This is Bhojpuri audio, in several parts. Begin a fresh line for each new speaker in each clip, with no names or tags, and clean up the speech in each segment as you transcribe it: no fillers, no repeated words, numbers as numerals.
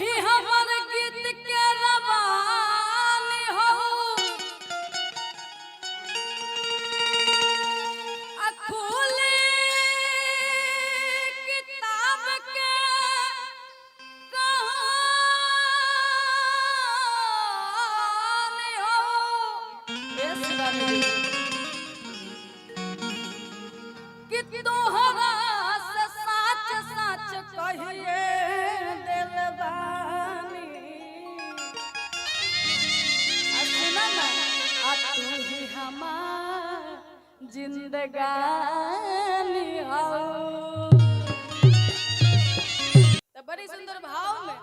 ही हमर गीत के रवानी हो अखुली किताब के कहानी हो कि तोहरा से सच सच कहिए दिल बानी सुना ना तू ही हमार जिंदगानी हो। तो बड़ी सुंदर भाव में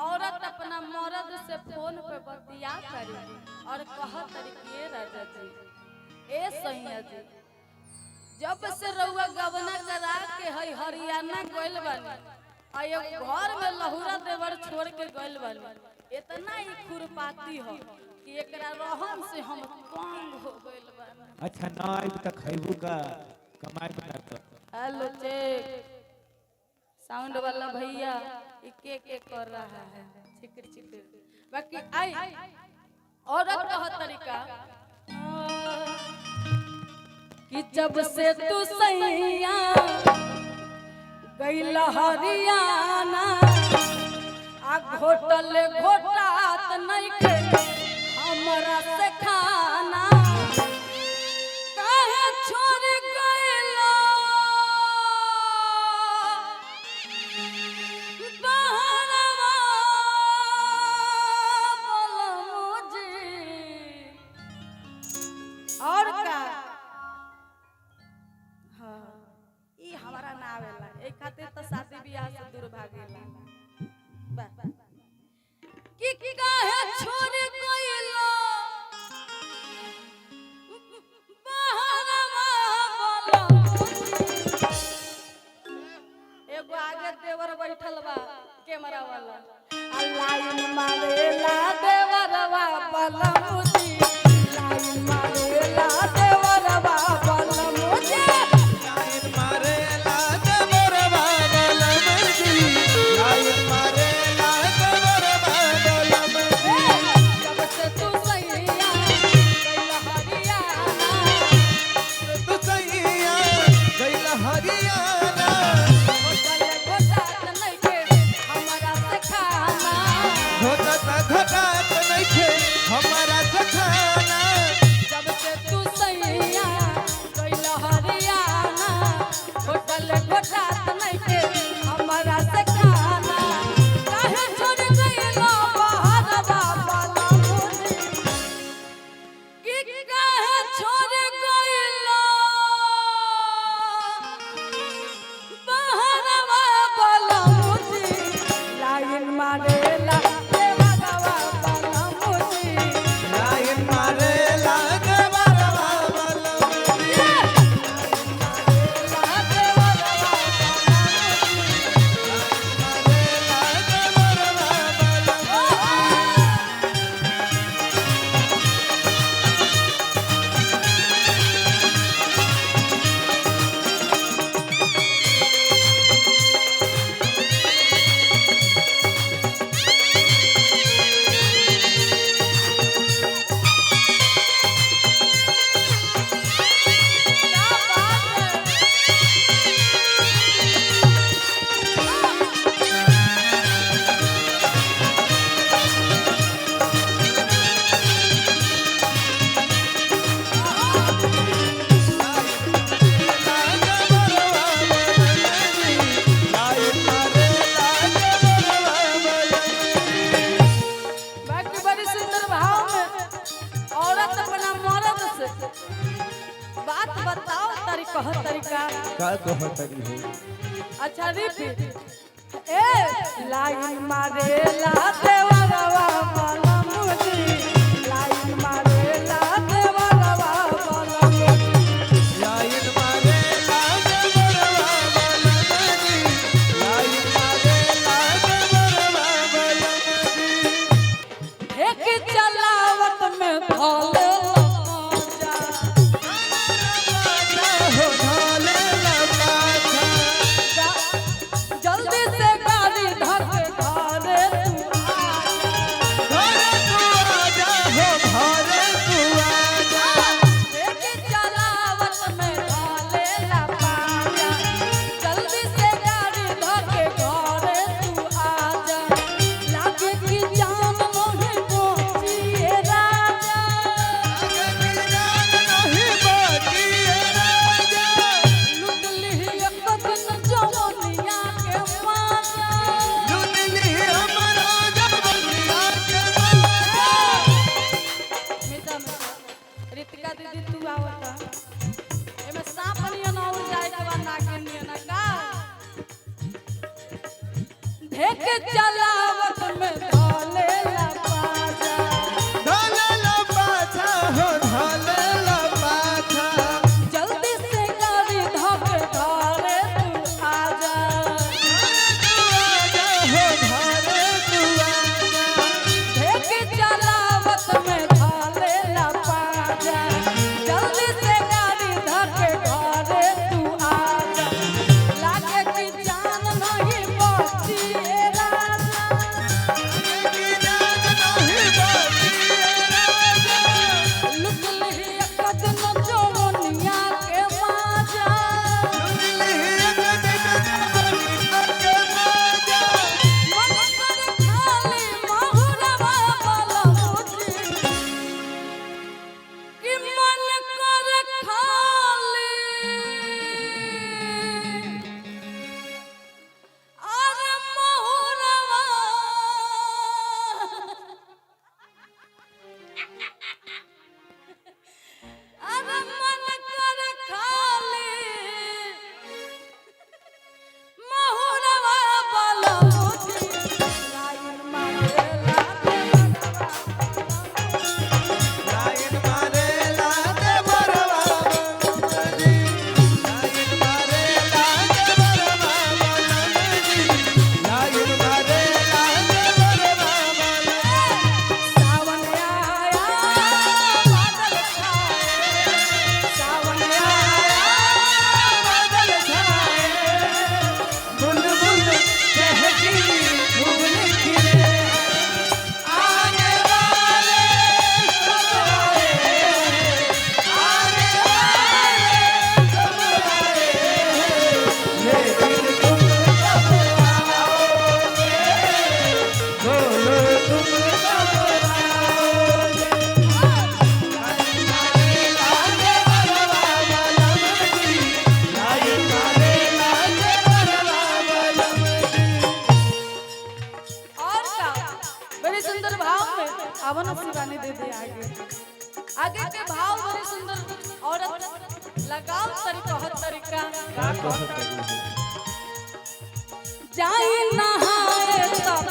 औरत अपना मर्द से फोन पे बतिया करी और कहत तरीके राजा जी ए सैया जी जब से रउआ गवना करा के हई हरियाणा गइल बानी आयो घर में लहुरा देवर छोड़ के गइल बानी इतना ही खुरपाती हो कि एकरा रहन से हम तंग हो गइल बानी।
अच्छा ना अब तक खैबू का कमाई बना तो
हेलो चेक साउंड वाला भैया के कर रहा है चिकर चिकर बाकी आई औरत का तरीका कि जब से तू सैया गइल हरियाणा आ घोटल घोटात नहीं के हमरा से खाना काहे छोड़ गइलो बहरवा बोलो मुझे और का हमारा ना आवेला एक खातिर तो शादी ब्याह से दूर भागेला कि काहे छोड़ गइलो बहरवा बोलो एगो आगे देवर बैठल बा कैमरा वाला लाइन मारेला देवरवा बलमुजी लाइन मारेला देवरवा बलमुजी बात बताओ तरीका
का कहतरी है
अच्छा रिपीट ए लाइन मारेला देवरवा बलमुजी लाइन मारेला देवरवा बलमुजी
लाइन मारेला देवरवा बलमुजी लाइन मारेला देवरवा बलमुजी
एक चलावत में भोले जल्दी से गाड़ी धक घरे आवन शिवानी दीदी आगे के भाव बड़ी सुंदर औरत लगाओ तरीका जाई नहाए तब